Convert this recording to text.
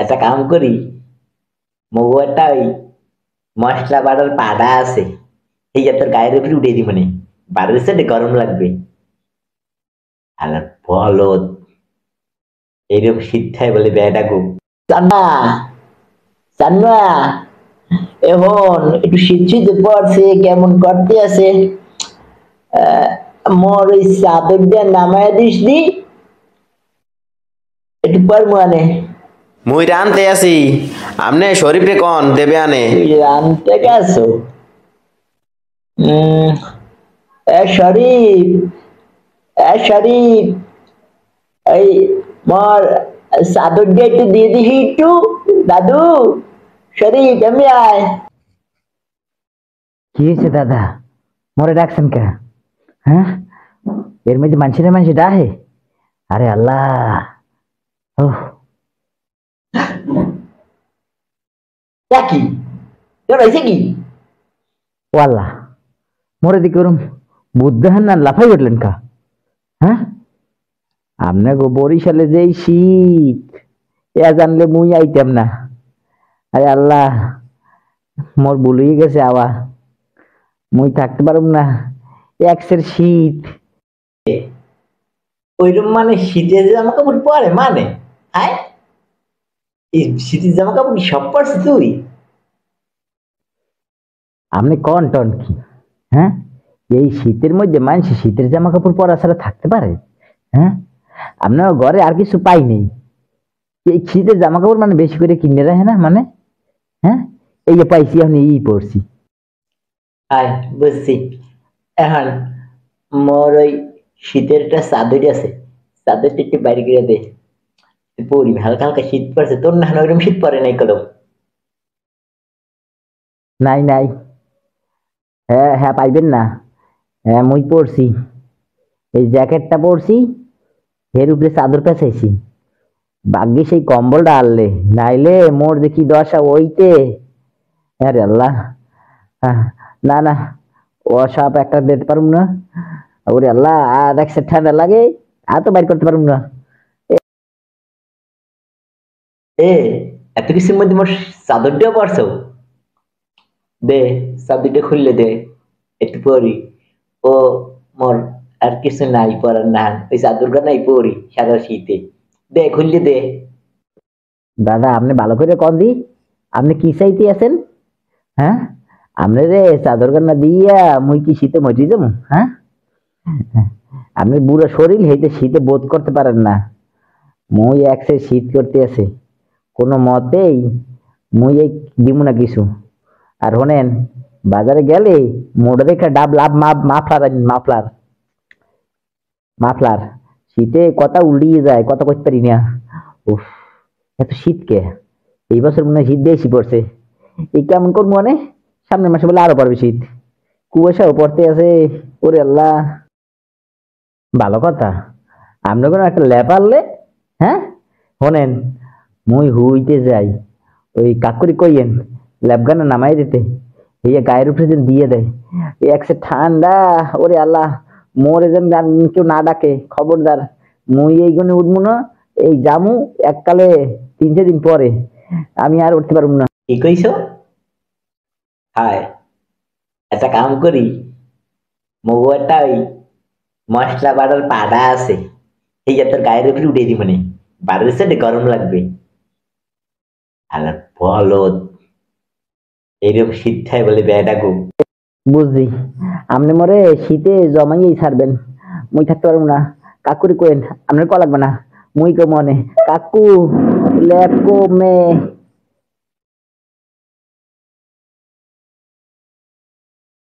একটা কাম করি, মগু একটা ওই মশলা বাটার পাড়া আছে, এই যে তোর গায়ের উপরে উঠে দি মানে বাড়ির সাথে গরম লাগবে। আর বলত এইরকম শীত খাই বলে বেড়া গো। চান্না, চান্না, এখন একটু শীত শীত পড়ছে, কেমন করতে আছে। মোর ওই চাদর দিয়ে নামায় দিস দি, একটু পর মানে মুই রানতে আছি, আমনে শরীফ রে কোন দেবে আনে। তুই রানতে গেছো? শরীফ, শরীফ, এই মোর চাদর দিয়ে একটু দিয়ে দিস একটু। দাদু, শরীফ এমনি আয়। কি হয়েছে দাদা? মরে ডাকছেন কে? হ্যাঁ, এর মধ্যে মানুষ ডাহে। আরে আল্লাহ, ও কি তোর হয়েছে কি? ও আল্লাহ, মরে দিকে ওরম বুদ্ধ হান না লাফাই উঠলেন কা? হ্যাঁ, আমনে গো বরিশালে যেই শীত, এ জানলে মুই আইতাম না। আরে আল্লাহ, মোর ভুলিয়ে গেছে আওয়া, মুই থাকতে পারুম না, একসের শীত। ওইরকম মানে শীতের জামা কাপড় পরে মানে, হ্যাঁ, এই শীতের জামা কাপড় কি সব পরছিস তুই? আপনি কন টন কি? হ্যাঁ, এই শীতের মধ্যে মানুষ শীতের জামা কাপড় পরা ছাড়া থাকতে পারে? হ্যাঁ, আপনার ঘরে আর কিছু পাই নেই, এই শীতের জামা কাপড় মানে বেশি করে কিনে রাখে না মানে? হ্যাঁ, এই যে পাইছি আমি এই পড়ছি। আয় বুঝছি। এখন মোর ওই শীতের একটা চাদর আছে, চাদরটা একটু বাইরে করে দে, পরি হালকা হালকা শীত পড়ছে। তোর না ওইরকম শীত পরে নাই কদম? নাই নাই, হ্যাঁ হ্যাঁ পাইবেন না। হ্যাঁ মুই পড়ছি, এই জ্যাকেটটা পরছি, এর উপরে চাদর পেঁচাইছি। ভাগ্যে সেই কম্বলটা আনলে, নাইলে মোর দেখি দশা ওইতে। আরে আল্লাহ, আহ, না না, ও সব একটা দিতে পারুম না। ওরে আল্লাহ, আর একসে ঠান্ডা লাগে, আর তো বাইর করতে পারুম না। এ এত কিছুর মধ্যে মোর চাদরটাও পরছো? দে, চাদরটা খুললে দে, একটু পরি। ও মোর আর কিছু নাই পরার, না ওই চাদরটা নাই পরি সারা শীতে। দে খুললে দে। দাদা আপনি ভালো করে কন দি, আপনি কি চাইতে আছেন? হ্যাঁ, আপনি রে চাদর কান্না দিয়া মুই কি শীতে মরি যাবো? হ্যাঁ, আপনি বুড়ো শরীর হইতে শীতে বোধ করতে পারেন না। মুই একসে শীত করতে আছে, কোনো মতেই মুই এই দিব না কিছু। আর শোনেন, বাজারে গেলে মোটা দেখে ডাব লাভ মাফলার আনিন, মাফলার মাফলার। শীতে কথা উল্টিয়ে যায়, কথা কইতে পারি না। উফ, এত শীত কে? এই বছর মনে হয় শীত বেশি পড়ছে। এই কেমন করবো মানে, সামনের মাসে বলে আরো পড়বে শীত, কুয়াশাও পড়তে আছে। ওরে আল্লাহ, ভালো কথা, আমরা কোনো একটা ল্যাপ আনলে। হ্যাঁ, শোনেন, মুই হুইতে যাই, ওই কাকুরি কইয়েন ল্যাপগানা নামাই দিতে, এই গায়ের উপরে যেন দিয়ে দেয়, এই একসে ঠান্ডা। ওরে আল্লাহ, মোরে যেন কেউ না ডাকে, খবরদার। মুই এই গুনে উঠবো না, এই জামু এককালে 3-4 দিন পরে, আমি আর উঠতে পারবো না। কি কইছো? হায়, একটা কাম করি, মগু একটা ওই মশলা বাটার পাড়া আছে, এই যে তোর গায়ের উপরে উঠে দি মানে বাড়ির সাথে গরম লাগবে। আর বলত এইরকম শীত খাই বলে বেড়া গো। বুঝছি, আপনি মরে শীতে জমাইয়েই ছাড়বেন, মুই থাকতে পারবো না। কাকুরি কোয়েন আপনার ক লাগবে না, মুই কো মনে কাকু ল্যাপ কো মে